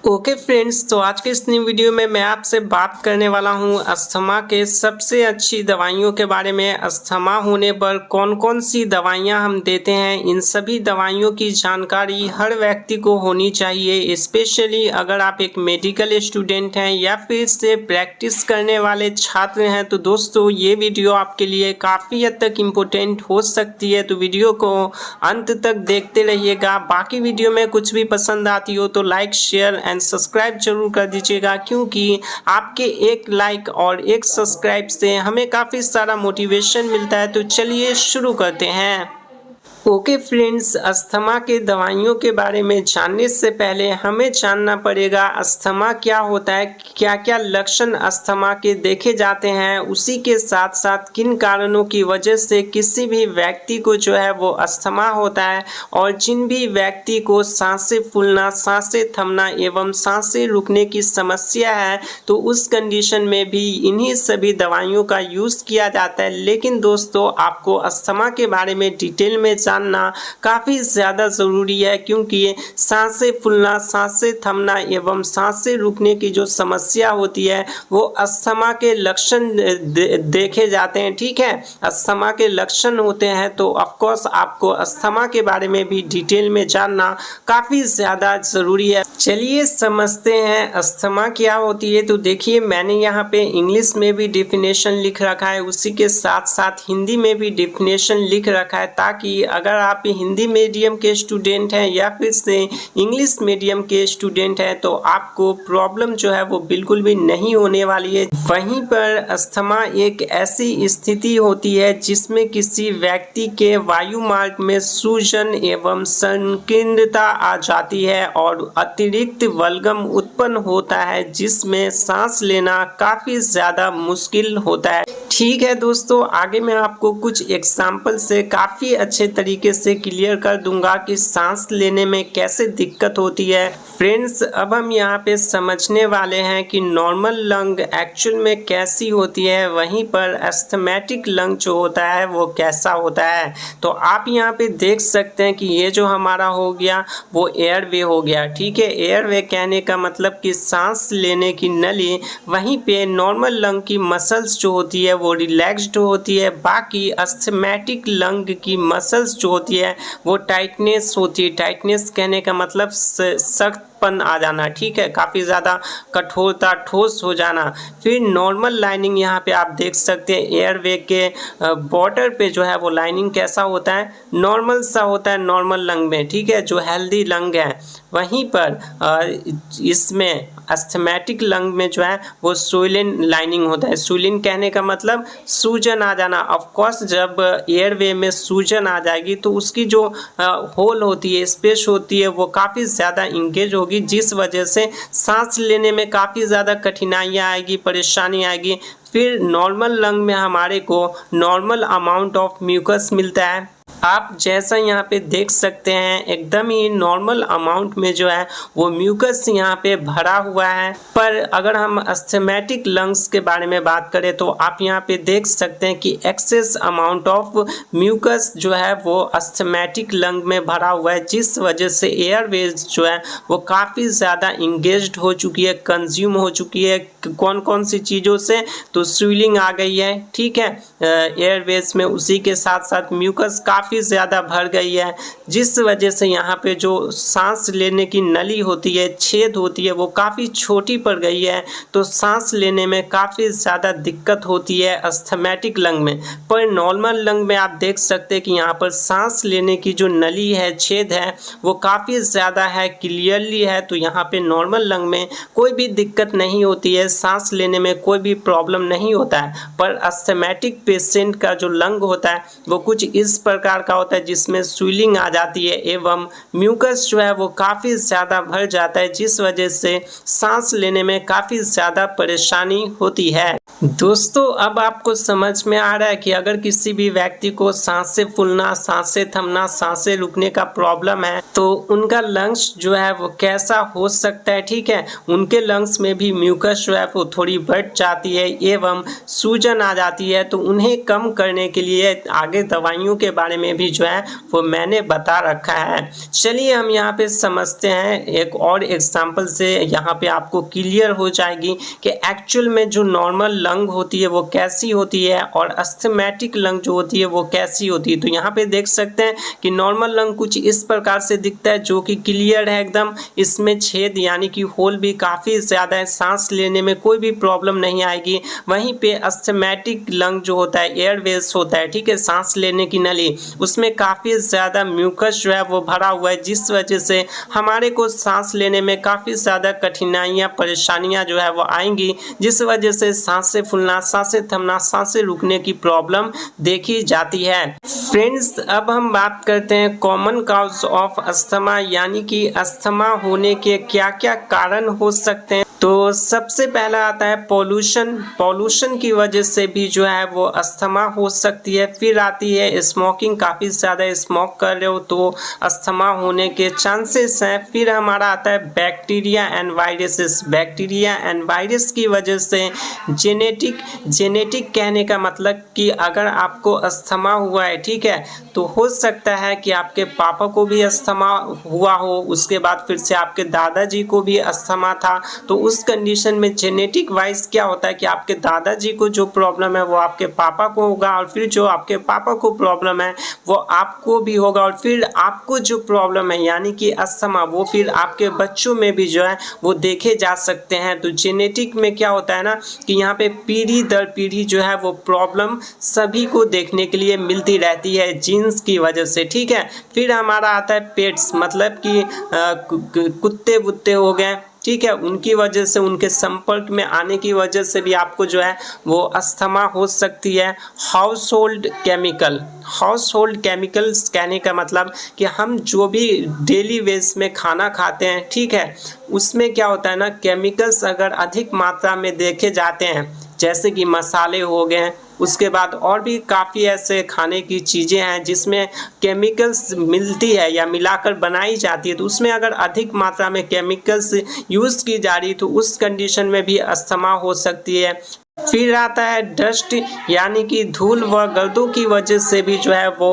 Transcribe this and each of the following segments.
Okay friends, तो आज के इस नई वीडियो में मैं आपसे बात करने वाला हूं अस्थमा के सबसे अच्छी दवाइयों के बारे में। अस्थमा होने पर कौन कौन सी दवाइयां हम देते हैं, इन सभी दवाइयों की जानकारी हर व्यक्ति को होनी चाहिए। स्पेशली अगर आप एक मेडिकल स्टूडेंट हैं या फिर से प्रैक्टिस करने वाले छात्र हैं तो दोस्तों ये वीडियो आपके लिए काफ़ी हद तक इम्पोर्टेंट हो सकती है। तो वीडियो को अंत तक देखते रहिएगा। बाकी वीडियो में कुछ भी पसंद आती हो तो लाइक, शेयर एंड सब्सक्राइब जरूर कर दीजिएगा, क्योंकि आपके एक लाइक और एक सब्सक्राइब से हमें काफ़ी सारा मोटिवेशन मिलता है। तो चलिए शुरू करते हैं। ओके फ्रेंड्स, अस्थमा के दवाइयों के बारे में जानने से पहले हमें जानना पड़ेगा अस्थमा क्या होता है, क्या क्या लक्षण अस्थमा के देखे जाते हैं, उसी के साथ साथ किन कारणों की वजह से किसी भी व्यक्ति को जो है वो अस्थमा होता है, और जिन भी व्यक्ति को सांसें फूलना, सांसें थमना एवं सांसें रुकने की समस्या है तो उस कंडीशन में भी इन्हीं सभी दवाइयों का यूज़ किया जाता है। लेकिन दोस्तों आपको अस्थमा के बारे में डिटेल में जानना काफ़ी ज़्यादा ज़रूरी है, क्योंकि सांसें फूलना, सांसें थमना एवं सांसें रुकने की जो समस्या होती है वो अस्थमा के लक्षण देखे जाते हैं। ठीक है, अस्थमा के लक्षण होते हैं तो ऑफकोर्स आपको अस्थमा के बारे में भी डिटेल में जानना काफ़ी ज़्यादा ज़रूरी है। चलिए समझते हैं अस्थमा क्या होती है। तो देखिए, मैंने यहाँ पे इंग्लिश में भी डेफिनेशन लिख रखा है, उसी के साथ साथ हिंदी में भी डेफिनेशन लिख रखा है, ताकि अगर आप हिंदी मीडियम के स्टूडेंट हैं या फिर से इंग्लिश मीडियम के स्टूडेंट हैं तो आपको प्रॉब्लम जो है वो बिल्कुल भी नहीं होने वाली है। वहीं पर अस्थमा एक ऐसी स्थिति होती है जिसमें किसी व्यक्ति के वायु मार्ग में सूजन एवं संकीर्णता आ जाती है और अतिरिक्त बलगम उत्पन्न होता है, जिसमें सांस लेना काफ़ी ज़्यादा मुश्किल होता है। ठीक है दोस्तों, आगे मैं आपको कुछ एग्जाम्पल से काफ़ी अच्छे तरीके से क्लियर कर दूंगा कि सांस लेने में कैसे दिक्कत होती है। फ्रेंड्स, अब हम यहाँ पे समझने वाले हैं कि नॉर्मल लंग एक्चुअल में कैसी होती है, वहीं पर एस्थमेटिक लंग जो होता है वो कैसा होता है। तो आप यहाँ पे देख सकते हैं कि ये जो हमारा हो गया वो एयरवे हो गया। ठीक है, एयरवे कहने का मतलब कि सांस लेने की नली। वहीं पे नॉर्मल लंग की मसल्स जो होती है वो रिलैक्स्ड होती है, बाकी एस्थमेटिक लंग की मसल्स जो होती है वो टाइटनेस होती है। टाइटनेस कहने का मतलब सख्तपन आ जाना। ठीक है, काफ़ी ज़्यादा कठोरता, ठोस हो जाना। फिर नॉर्मल लाइनिंग यहाँ पे आप देख सकते हैं, एयरवे के बॉर्डर पे जो है वो लाइनिंग कैसा होता है, नॉर्मल सा होता है नॉर्मल लंग में। ठीक है, जो हेल्दी लंग है। वहीं पर इसमें एस्थमेटिक लंग में जो है वो स्वेलन लाइनिंग होता है। स्वेलन कहने का मतलब सूजन आ जाना। ऑफकोर्स जब एयरवे में सूजन आ जाएगी तो उसकी जो होल होती है, स्पेस होती है, वो काफ़ी ज़्यादा इंगेज होगी, जिस वजह से सांस लेने में काफ़ी ज़्यादा कठिनाइयाँ आएगी, परेशानी आएगी। फिर नॉर्मल लंग में हमारे को नॉर्मल अमाउंट ऑफ म्यूकस मिलता है। आप जैसा यहाँ पे देख सकते हैं एकदम ही नॉर्मल अमाउंट में जो है वो म्यूकस यहाँ पे भरा हुआ है। पर अगर हम एस्थमेटिक लंग्स के बारे में बात करें तो आप यहाँ पे देख सकते हैं कि एक्सेस अमाउंट ऑफ म्यूकस जो है वो एस्थमेटिक लंग में भरा हुआ है, जिस वजह से एयरवेज जो है वो काफ़ी ज़्यादा इंगेज्ड हो चुकी है, कंज्यूम हो चुकी है। कौन कौन सी चीज़ों से, तो स्वेलिंग आ गई है। ठीक है, एयरवेज में उसी के साथ साथ म्यूकस काफ़ी ज़्यादा भर गई है, जिस वजह से यहाँ पे जो सांस लेने की नली होती है, छेद होती है, वो काफ़ी छोटी पड़ गई है। तो सांस लेने में काफ़ी ज़्यादा दिक्कत होती है एस्थमेटिक लंग में। पर नॉर्मल लंग में आप देख सकते हैं कि यहाँ पर सांस लेने की जो नली है, छेद है, वो काफ़ी ज़्यादा है, क्लियरली है। तो यहाँ पे नॉर्मल लंग में कोई भी दिक्कत नहीं होती है, सांस लेने में कोई भी प्रॉब्लम नहीं होता है। पर एस्थमेटिक पेशेंट का जो लंग होता है वो कुछ इस प्रकार का होता है, जिसमें स्वेलिंग आ जाती है एवं म्यूकस जो है वो काफ़ी ज़्यादा भर जाता है, जिस वजह से सांस लेने में काफ़ी ज़्यादा परेशानी होती है। दोस्तों अब आपको समझ में आ रहा है कि अगर किसी भी व्यक्ति को सांसें फूलना, सांसें थमना, सांसें रुकने का प्रॉब्लम है तो उनका लंग्स जो है वो कैसा हो सकता है। ठीक है, उनके लंग्स में भी म्यूकस जो है वो थोड़ी बढ़ जाती है एवं सूजन आ जाती है। तो उन्हें कम करने के लिए आगे दवाइयों के बारे में भी जो है वो मैंने बता रखा है। चलिए हम यहाँ पे समझते हैं, एक और एग्जाम्पल से यहाँ पे आपको क्लियर हो जाएगी कि एक्चुअल में जो नॉर्मल लंग होती है वो कैसी होती है और अस्थमैटिक लंग जो होती है वो कैसी होती है। तो यहाँ पे देख सकते हैं कि नॉर्मल लंग कुछ इस प्रकार से दिखता है जो कि क्लियर है एकदम, इसमें छेद यानी कि होल भी काफ़ी ज़्यादा है, सांस लेने में कोई भी प्रॉब्लम नहीं आएगी। वहीं पे अस्थमैटिक लंग जो होता है, एयरवेज होता है, ठीक है, सांस लेने की नली, उसमें काफ़ी ज़्यादा म्यूकस जो है वो भरा हुआ है, जिस वजह से हमारे को सांस लेने में काफ़ी ज़्यादा कठिनाइयाँ, परेशानियाँ जो है वो आएंगी, जिस वजह से सांसें फूलना, सांसें थमना, सांसें रुकने की प्रॉब्लम देखी जाती है। फ्रेंड्स अब हम बात करते हैं कॉमन कॉज ऑफ अस्थमा, यानी कि अस्थमा होने के क्या क्या कारण हो सकते हैं। तो सबसे पहला आता है पॉल्यूशन की वजह से भी जो है वो अस्थमा हो सकती है। फिर आती है स्मोकिंग, काफ़ी ज़्यादा स्मोक कर रहे हो तो अस्थमा होने के चांसेस हैं। फिर हमारा आता है bacteria and viruses, bacteria and virus की वजह से जेनेटिक कहने का मतलब कि अगर आपको अस्थमा हुआ है, ठीक है, तो हो सकता है कि आपके पापा को भी अस्थमा हुआ हो, उसके बाद फिर से आपके दादाजी को भी अस्थमा था। तो उस कंडीशन में जेनेटिक वाइज क्या होता है कि आपके दादाजी को जो प्रॉब्लम है वो आपके पापा को होगा, और फिर जो आपके पापा को प्रॉब्लम है वो आपको भी होगा, और फिर आपको जो प्रॉब्लम है यानी कि अस्थमा वो फिर आपके बच्चों में भी जो है वो देखे जा सकते हैं। तो जेनेटिक में क्या होता है ना कि यहाँ पे पीढ़ी दर पीढ़ी जो है वो प्रॉब्लम सभी को देखने के लिए मिलती रहती है जीन्स की वजह से। ठीक है, फिर हमारा आता है पेट्स, मतलब कि कुत्ते वुत्ते हो गए, ठीक है, उनकी वजह से, उनके संपर्क में आने की वजह से भी आपको जो है वो अस्थमा हो सकती है। हाउस होल्ड केमिकल्स कहने का मतलब कि हम जो भी डेली वेज में खाना खाते हैं, ठीक है, उसमें क्या होता है ना, केमिकल्स अगर अधिक मात्रा में देखे जाते हैं, जैसे कि मसाले हो गए, उसके बाद और भी काफ़ी ऐसे खाने की चीज़ें हैं जिसमें केमिकल्स मिलती है या मिलाकर बनाई जाती है, तो उसमें अगर अधिक मात्रा में केमिकल्स यूज़ की जा रही है तो उस कंडीशन में भी अस्थमा हो सकती है। फिर आता है डस्ट, यानी कि धूल व गर्दों की वजह से भी जो है वो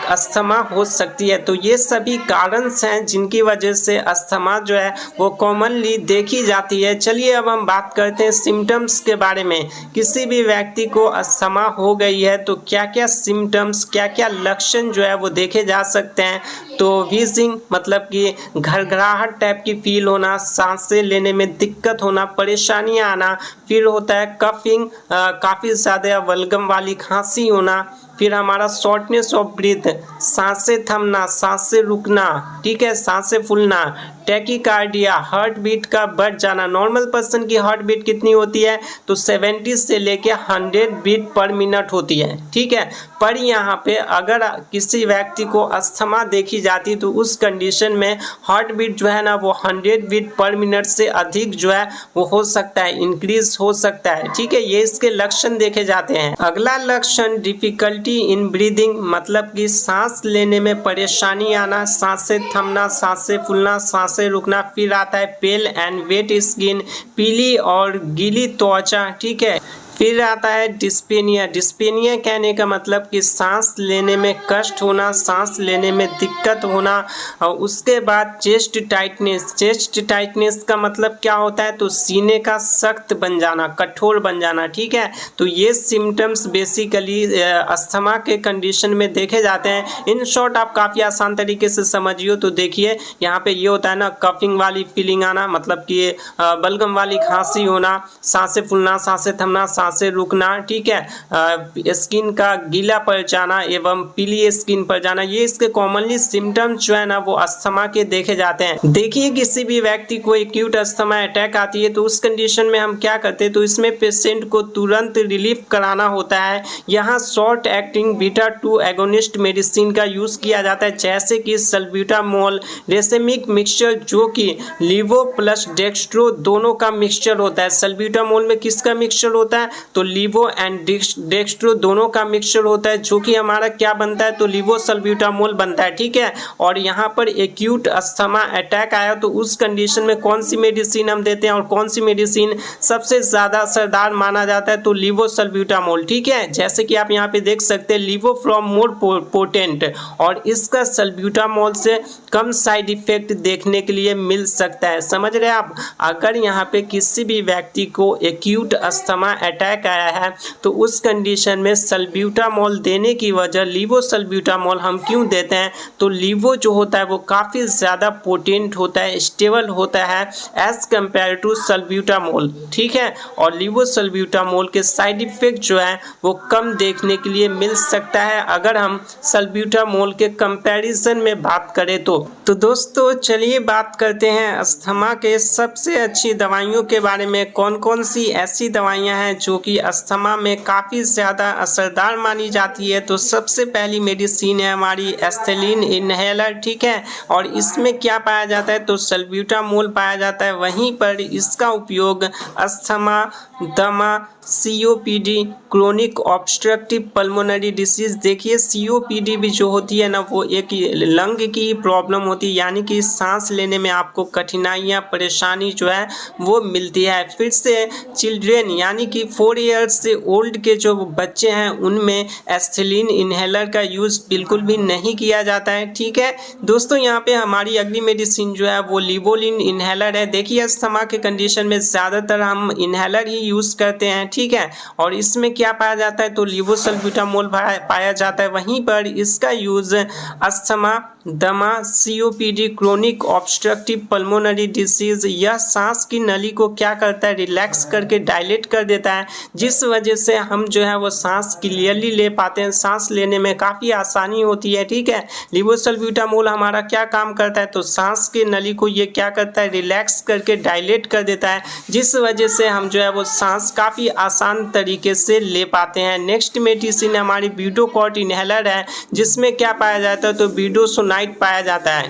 अस्थमा हो सकती है। तो ये सभी कारण हैं जिनकी वजह से अस्थमा जो है वो कॉमनली देखी जाती है। चलिए अब हम बात करते हैं सिम्टम्स के बारे में। किसी भी व्यक्ति को अस्थमा हो गई है तो क्या क्या सिम्टम्स, क्या क्या लक्षण जो है वो देखे जा सकते हैं। तो वीजिंग मतलब कि घरघराहट टाइप की फील होना, सांसें लेने में दिक्कत होना, परेशानियां आना। फिर होता है कफिंग, काफ़ी ज़्यादा बलगम वाली खांसी होना। फिर हमारा शॉर्टनेस ऑफ ब्रीथ, सांसें थमना, सांसें रुकना, ठीक है, सांसें फूलना। टैकीकार्डिया, हार्ट बीट का बढ़ जाना। नॉर्मल पर्सन की हार्ट बीट कितनी होती है तो 70 से लेके 100 बीट पर मिनट होती है, ठीक है, पर यहाँ पे अगर किसी व्यक्ति को अस्थमा देखी जाती तो उस कंडीशन में हार्ट बीट जो है ना वो 100 बीट पर मिनट से अधिक जो है वो हो सकता है, इंक्रीज हो सकता है, ठीक है, ये इसके लक्षण देखे जाते हैं। अगला लक्षण डिफिकल्टी इन ब्रीदिंग, मतलब कि सांस लेने में परेशानी आना, सांसें थमना, सांसें फूलना, सांसें रुकना। फिर आता है पेल एंड वेट स्किन, पीली और गीली त्वचा, ठीक है। फिर आता है डिस्पेनिया कहने का मतलब कि सांस लेने में कष्ट होना, सांस लेने में दिक्कत होना। और उसके बाद चेस्ट टाइटनेस का मतलब क्या होता है तो सीने का सख्त बन जाना, कठोर बन जाना, ठीक है। तो ये सिम्टम्स बेसिकली अस्थमा के कंडीशन में देखे जाते हैं। इन शॉर्ट आप काफ़ी आसान तरीके से समझिए तो देखिए यहाँ पे ये होता है ना, कफिंग वाली फीलिंग आना, मतलब कि बलगम वाली खांसी होना, सांसें फूलना, सांसें थमना, सांसें रुकना, ठीक है, स्किन का गीला पड़ जाना एवं पीली स्किन पर जाना, ये इसके कॉमनली सिम्टम्स जो है ना वो अस्थमा के देखे जाते हैं। देखिए किसी भी व्यक्ति को एक्यूट अस्थमा अटैक आती है तो उस कंडीशन में हम क्या करते हैं, तो इसमें पेशेंट को तुरंत रिलीफ कराना होता है। यहाँ short acting beta 2 agonist medicine का यूज किया जाता है, जैसे कि सल्ब्यूटामोल रेसेमिक मिक्सचर, जो कि लीवो प्लस डेक्स्ट्रो दोनों का मिक्सचर होता है। सल्ब्यूटामोल में किसका मिक्सचर होता है, तो लीवो एंड डेक्स्ट्रो दोनों का मिक्सचर होता है, जो कि हमारा क्या बनता है, तो लीवो सल्ब्यूटामोल बनता है, ठीक है। और यहाँ पर एक्यूट अस्थमा अटैक आया तो उस कंडीशन में कौन सी मेडिसिन हम देते हैं और कौन सी मेडिसिन सबसे ज़्यादा असरदार माना जाता है, तो लीवो सल्ब्यूटामोल, ठीक है। जैसे कि आप यहाँ पे देख सकते हैं लीवो फ्रॉम मोर पोटेंट, और इसका सल्ब्यूटामोल से कम साइड इफेक्ट देखने के लिए मिल सकता है। समझ रहे हैं आप। अगर यहाँ पे किसी भी व्यक्ति को एक्यूट अस्थमा अटैक आया है तो उस कंडीशन में सल्ब्यूटामोल देने की वजह, लीवो सल्ब्यूटामोल हम क्यों देते हैं, तो लीवो जो होता है वो काफ़ी ज़्यादा पोटेंट होता है, स्टेबल होता है एज कंपेयर टू सल्ब्यूटामोल, ठीक है। और लीवो सल्ब्यूटामोल के साइड इफेक्ट जो है वो कम देखने के लिए मिल सकता है अगर हम सल्ब्यूटामोल के कंपैरिजन में बात करें तो दोस्तों चलिए बात करते हैं अस्थमा के सबसे अच्छी दवाइयों के बारे में। कौन कौन सी ऐसी दवाइयां हैं जो कि अस्थमा में काफ़ी ज़्यादा असरदार मानी जाती है। तो सबसे पहली मेडिसिन है हमारी एस्थेलिन इनहेलर, ठीक है। और इसमें क्या पाया जाता है, तो सल्ब्यूटामोल पाया जाता है। वहीं पर इसका उपयोग अस्थमा, दमा, COPD, chronic obstructive pulmonary disease, देखिए COPD भी जो होती है ना वो एक लंग की प्रॉब्लम होती है, यानी कि सांस लेने में आपको कठिनाइयाँ, परेशानी जो है वो मिलती है। फिर से चिल्ड्रेन यानी कि 4 ईयर्स से ओल्ड के जो बच्चे हैं उनमें एस्थेलिन इनहेलर का यूज़ बिल्कुल भी नहीं किया जाता है, ठीक है। दोस्तों यहाँ पे हमारी अगली मेडिसिन जो है वो लिवोलिन इनहेलर है। देखिए अस्थमा के कंडीशन में ज़्यादातर हम इनहेलर ही यूज़ करते हैं, ठीक है। और इसमें क्या पाया जाता है, तो लीवो सल्ब्यूटामोल पाया जाता है। वहीं पर इसका यूज़ अस्थमा, दमा, COPD, chronic obstructive pulmonary disease, यह सांस की नली को क्या करता है, रिलैक्स करके डायलेट कर देता है, जिस वजह से हम जो है वो सांस क्लियरली ले पाते हैं, सांस लेने में काफ़ी आसानी होती है, ठीक है। लीवोसल्ब्यूटामोल हमारा क्या काम करता है, तो सांस की नली को ये क्या करता है, रिलैक्स करके डायलेट कर देता है, जिस वजह से हम जो है वो सांस काफ़ी आसान तरीके से ले पाते हैं। नेक्स्ट मेडिसिन हमारी ब्यूटोकॉट इनहेलर है, जिसमें क्या पाया जाता है, तो ब्यूडोसोनाइट पाया जाता है,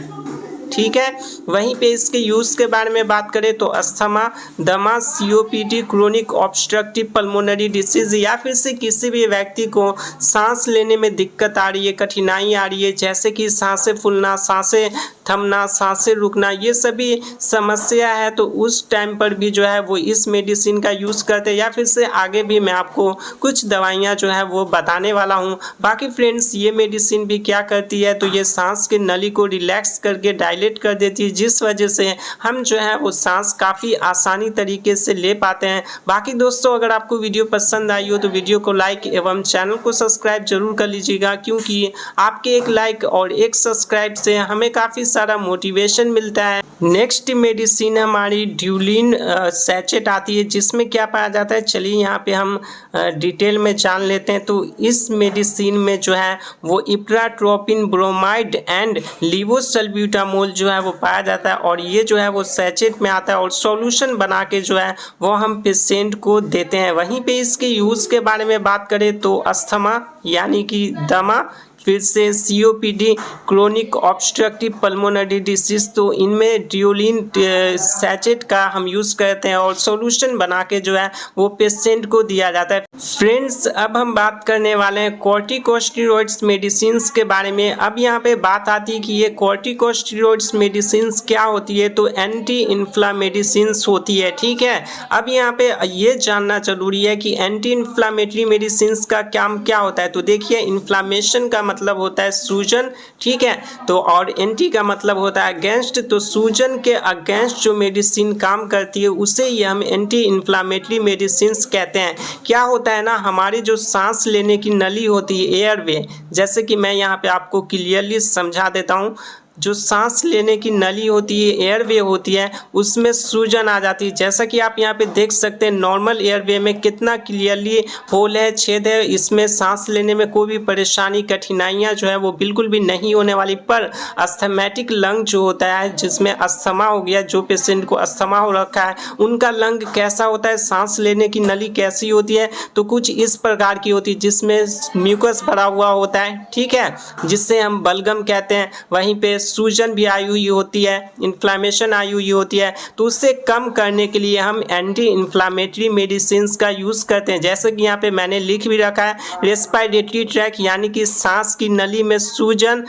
ठीक है। वहीं पे इसके यूज़ के बारे में बात करें तो अस्थमा, दमा, COPD, chronic obstructive pulmonary disease, या फिर से किसी भी व्यक्ति को सांस लेने में दिक्कत आ रही है, कठिनाई आ रही है, जैसे कि सांसें फूलना, सांसें थमना, सांसें रुकना, ये सभी समस्या है, तो उस टाइम पर भी जो है वो इस मेडिसिन का यूज़ करते हैं। या फिर से आगे भी मैं आपको कुछ दवाइयाँ जो है वो बताने वाला हूँ। बाकी फ्रेंड्स ये मेडिसिन भी क्या करती है, तो ये सांस के नली को रिलैक्स करके डायलेट कर देती है, जिस वजह से हम जो है वो सांस काफ़ी आसानी तरीके से ले पाते हैं। बाकी दोस्तों अगर आपको वीडियो पसंद आई हो तो वीडियो को लाइक एवं चैनल को सब्सक्राइब जरूर कर लीजिएगा, क्योंकि आपके एक लाइक और एक सब्सक्राइब से हमें काफ़ी सारा मोटिवेशन मिलता है। नेक्स्ट मेडिसिन हमारी ड्यूलिन सैचेट आती है, जिसमें क्या पाया जाता है, चलिए यहाँ पे हम डिटेल में जान लेते हैं। तो इस मेडिसिन में जो है वो इप्राट्रोपिन ब्रोमाइड एंड लीवोसल्ब्यूटामोल जो है वो पाया जाता है, और ये जो है वो सैचेट में आता है और सॉल्यूशन बना के जो है वो हम पेशेंट को देते हैं। वहीं पे इसके यूज़ के बारे में बात करें तो अस्थमा यानी कि दमा, फिर से COPD, chronic obstructive pulmonary disease, तो इनमें ड्यूलिन सैचेट का हम यूज़ करते हैं और सॉल्यूशन बना के जो है वो पेशेंट को दिया जाता है। फ्रेंड्स अब हम बात करने वाले हैं कॉर्टिकोस्टेरॉइड्स मेडिसिन्स के बारे में। अब यहाँ पे बात आती है कि ये कॉर्टिकोस्टेरॉइड्स मेडिसिन्स क्या होती है, तो एंटी इन्फ्लामेडिसिन्स होती है, ठीक है। अब यहाँ पे ये जानना जरूरी है कि एंटी इन्फ्लामेटरी मेडिसिन्स का काम क्या होता है। तो देखिए इन्फ्लामेशन का मतलब होता है सूजन, ठीक है, तो और एंटी का मतलब होता है अगेंस्ट, तो सूजन के अगेंस्ट जो मेडिसिन काम करती है उसे ही हम एंटी इन्फ्लामेटरी मेडिसिन्स कहते हैं। क्या होता है ना, हमारी जो सांस लेने की नली होती है एयरवे, जैसे कि मैं यहाँ पे आपको क्लियरली समझा देता हूँ, जो सांस लेने की नली होती है, एयरवे होती है, उसमें सूजन आ जाती है। जैसा कि आप यहाँ पे देख सकते हैं नॉर्मल एयरवे में कितना क्लियरली होल है, छेद है, इसमें सांस लेने में कोई भी परेशानी कठिनाइयाँ जो है वो बिल्कुल भी नहीं होने वाली। पर अस्थमैटिक लंग जो होता है, जिसमें अस्थमा हो गया, जो पेशेंट को अस्थमा हो रखा है, उनका लंग कैसा होता है, सांस लेने की नली कैसी होती है, तो कुछ इस प्रकार की होती है जिसमें म्यूकस भरा हुआ होता है, ठीक है, जिससे हम बलगम कहते हैं। वहीं पे सूजन भी आई हुई होती है, इन्फ्लामेशन आई हुई होती है, तो उससे कम करने के लिए हम एंटी इन्फ्लामेटरी मेडिसिन का यूज़ करते हैं। जैसे कि यहाँ पे मैंने लिख भी रखा है, रेस्पिरेटरी ट्रैक यानी कि सांस की नली में सूजन,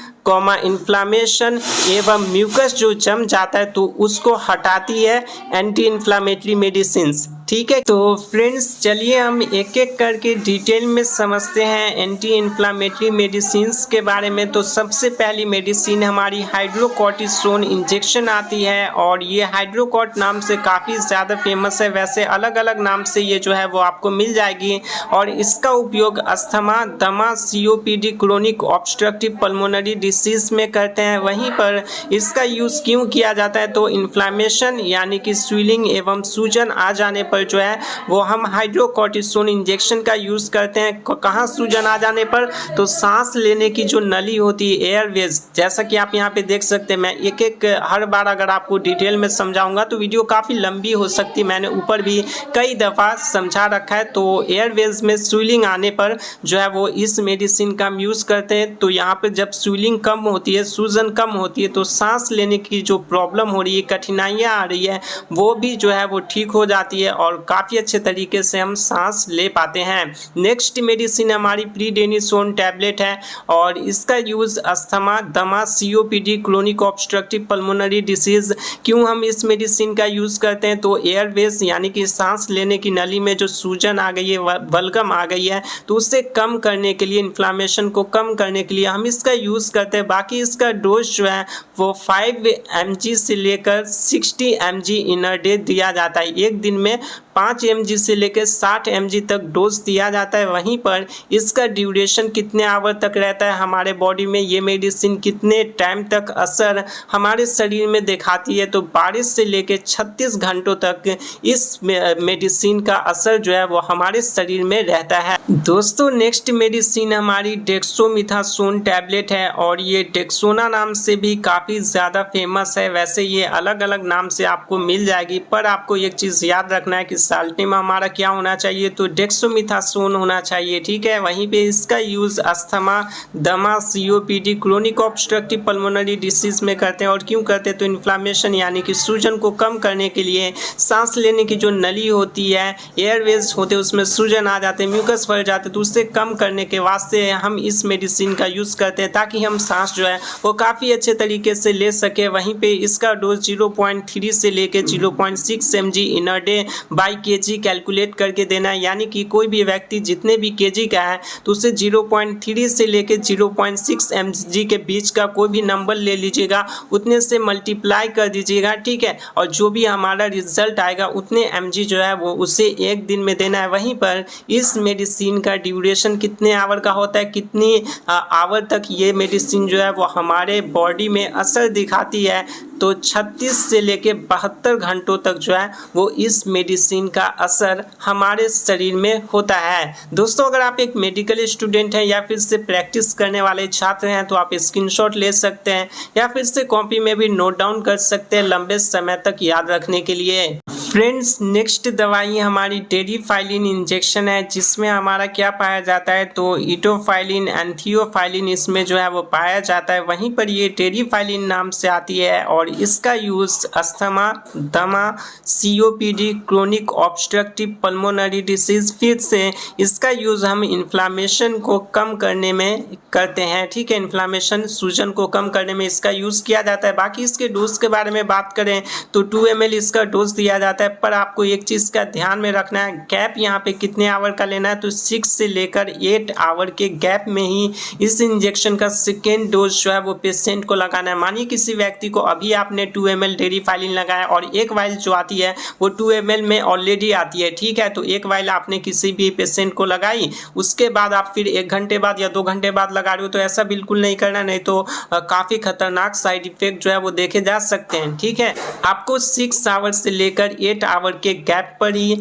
इन्फ्लामेशन एवं म्यूकस जो जम जाता है तो उसको हटाती है एंटी इन्फ्लामेटरी मेडिसिन, ठीक है। तो फ्रेंड्स चलिए हम एक एक करके डिटेल में समझते हैं एंटी इन्फ्लामेटरी मेडिसिन के बारे में। तो सबसे पहली मेडिसिन हमारी हाइड्रोकॉर्टिसोन इंजेक्शन आती है, और ये हाइड्रोकॉर्ट नाम से काफ़ी ज़्यादा फेमस है। वैसे अलग अलग नाम से ये जो है वो आपको मिल जाएगी, और इसका उपयोग अस्थमा, दमा, COPD, chronic obstructive pulmonary disease में करते हैं। वहीं पर इसका यूज़ क्यों किया जाता है, तो इन्फ्लामेशन यानी कि स्वेलिंग एवं सूजन आ जाने पर जो है वो हम हाइड्रोकॉर्टिसोन इंजेक्शन का यूज़ करते हैं। कहाँ सूजन आ जाने पर, तो सांस लेने की जो नली होती है, एयरवेज, जैसा कि आप यहाँ पे देख सकते हैं। मैं एक एक हर बार अगर आपको डिटेल में समझाऊंगा तो वीडियो काफ़ी लंबी हो सकती है, मैंने ऊपर भी कई दफ़ा समझा रखा है। तो एयरवेज में स्वेलिंग आने पर जो है वो इस मेडिसिन का हम यूज़ करते हैं। तो यहाँ पर जब स्वेलिंग कम होती है, सूजन कम होती है, तो सांस लेने की जो प्रॉब्लम हो रही है, कठिनाइयाँ आ रही है, वो भी जो है वो ठीक हो जाती है और काफ़ी अच्छे तरीके से हम सांस ले पाते हैं। नेक्स्ट मेडिसिन हमारी प्रीडेनिसोन टैबलेट है, और इसका यूज़ अस्थमा, दमा, COPD, chronic obstructive pulmonary disease. क्यों हम इस मेडिसिन का यूज़ करते हैं, तो एयरवेज यानी कि सांस लेने की नली में जो सूजन आ गई है, बलगम आ गई है, तो उसे कम करने के लिए, इन्फ्लामेशन को कम करने के लिए हम इसका यूज़ करते हैं। बाकी इसका डोज जो है वो 5 mg से लेकर 60 mg इन अ डे दिया जाता है। एक दिन में 5 mg से लेकर 60 mg तक डोज दिया जाता है। वहीं पर इसका ड्यूरेशन कितने आवर तक रहता है हमारे बॉडी में, ये मेडिसिन कितने टाइम तक असर हमारे शरीर में दिखाती है, तो 12 से लेकर 36 घंटों तक इस मेडिसिन का असर जो है वो हमारे शरीर में रहता है। दोस्तों नेक्स्ट मेडिसिन हमारी डेक्सोमिथासोन टैबलेट है, और ये डेक्सोना नाम से भी काफ़ी ज़्यादा फेमस है। वैसे ये अलग अलग नाम से आपको मिल जाएगी, पर आपको एक चीज़ याद रखना है कि साल्टेम हमारा क्या होना चाहिए, तो डेक्सोमिथासोन होना चाहिए, ठीक है। वहीं पे इसका यूज़ अस्थमा, दमा, COPD, chronic obstructive pulmonary disease में करते हैं। और क्यों करते हैं, तो इन्फ्लामेशन यानी कि सूजन को कम करने के लिए, सांस लेने की जो नली होती है, एयरवेज होते हैं, उसमें सूजन आ जाते हैं, म्यूकस भर जाते हैं, तो उससे कम करने के वास्ते हम इस मेडिसिन का यूज़ करते हैं, ताकि हम सांस जो है वो काफ़ी अच्छे तरीके से ले सके। वहीं पे इसका डोज 0.3 से लेकर 0.6 mg in a day by kg calculate करके देना है। यानी कि कोई भी व्यक्ति जितने भी kg का है तो उसे 0.3 से लेकर 0.6 mg के बीच का कोई भी नंबर ले लीजिएगा, उतने से मल्टीप्लाई कर दीजिएगा, ठीक है। और जो भी हमारा रिजल्ट आएगा उतने mg जो है वो उसे एक दिन में देना है। वहीं पर इस मेडिसिन का ड्यूरेशन कितने आवर का होता है, कितनी आवर तक ये मेडिसिन जो है वो हमारे बॉडी में असर दिखाती है, तो 36 से लेकर 72 घंटों तक जो है वो इस मेडिसिन का असर हमारे शरीर में होता है। दोस्तों अगर आप एक मेडिकल स्टूडेंट हैं या फिर से प्रैक्टिस करने वाले छात्र हैं तो आप स्क्रीनशॉट ले सकते हैं, या फिर से कॉपी में भी नोट डाउन कर सकते हैं लंबे समय तक याद रखने के लिए। फ्रेंड्स नेक्स्ट दवाई हमारी टेरिफाइलिन इंजेक्शन है, जिसमें हमारा क्या पाया जाता है, तो इटोफाइलिन, एंथियोफाइलिन इसमें जो है वो पाया जाता है। वहीं पर ये टेरिफाइलिन नाम से आती है, और इसका यूज़ अस्थमा, दमा, COPD, chronic obstructive pulmonary disease, फिर से इसका यूज़ हम इन्फ्लामेशन को कम करने में करते हैं, ठीक है। इन्फ्लामेशन, सूजन को कम करने में इसका यूज़ किया जाता है। बाकी इसके डोज के बारे में बात करें तो 2 ml इसका डोज दिया जाता है। जाता है। पर आपको एक चीज़ का ध्यान में रखना है, गैप यहाँ पे कितने आवर का लेना है, तो 6 से लेकर 8 आवर के गैप में ही इस इंजेक्शन का सेकेंड डोज जो है वो पेशेंट को लगाना है। मानिए किसी व्यक्ति को अभी आपने 2 ml डेरिफाइलिन लगाया और एक वाइल जो आती है वो 2 ml में ऑलरेडी आती है, ठीक है। तो एक वाइल आपने किसी भी पेशेंट को लगाई, उसके बाद आप फिर 1 घंटे बाद या 2 घंटे बाद लगा रहे हो, तो ऐसा बिल्कुल नहीं करना, नहीं तो काफ़ी खतरनाक साइड इफेक्ट जो है वो देखे जा सकते हैं, ठीक है। आपको 6 आवर से लेकर 8 आवर के गैप पर ही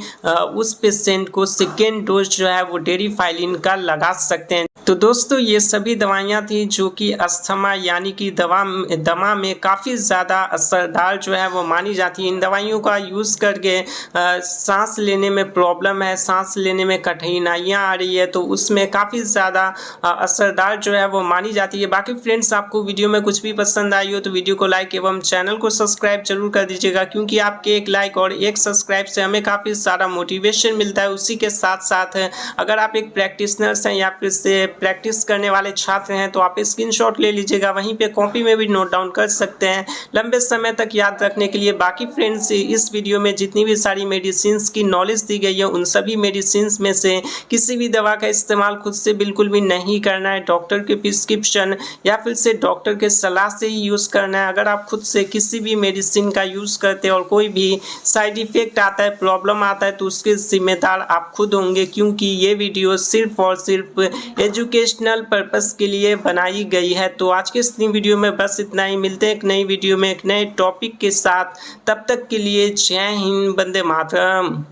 उस पेशेंट को सेकेंड डोज जो है वो डेरिफाइलिन का लगा सकते हैं। तो दोस्तों ये सभी दवाइयाँ थी जो कि अस्थमा यानी कि दमा में काफ़ी ज़्यादा असरदार जो है वो मानी जाती है। इन दवाइयों का यूज़ करके सांस लेने में प्रॉब्लम है, सांस लेने में कठिनाइयाँ आ रही है, तो उसमें काफ़ी ज़्यादा असरदार जो है वो मानी जाती है। बाकी फ्रेंड्स आपको वीडियो में कुछ भी पसंद आई हो तो वीडियो को लाइक एवं चैनल को सब्सक्राइब जरूर कर दीजिएगा, क्योंकि आपके एक लाइक और एक सब्सक्राइब से हमें काफ़ी सारा मोटिवेशन मिलता है। उसी के साथ साथ अगर आप एक प्रैक्टिशनर्स हैं या फिर से प्रैक्टिस करने वाले छात्र हैं तो आप स्क्रीनशॉट ले लीजिएगा, वहीं पे कॉपी में भी नोट डाउन कर सकते हैं लंबे समय तक याद रखने के लिए। बाकी फ्रेंड्स इस वीडियो में जितनी भी सारी मेडिसिन्स की नॉलेज दी गई है उन सभी मेडिसिन्स में से किसी भी दवा का इस्तेमाल खुद से बिल्कुल भी नहीं करना है, डॉक्टर के प्रिस्क्रिप्शन या फिर से डॉक्टर के सलाह से ही यूज़ करना है। अगर आप खुद से किसी भी मेडिसिन का यूज़ करते हैं और कोई भी साइड इफेक्ट आता है, प्रॉब्लम आता है, तो उसके जिम्मेदार आप खुद होंगे, क्योंकि ये वीडियो सिर्फ और सिर्फ एजुकेशनल पर्पस के लिए बनाई गई है। तो आज के इस वीडियो में बस इतना ही, मिलते हैं एक नई वीडियो में एक नए टॉपिक के साथ। तब तक के लिए जय हिंद, वंदे मातरम।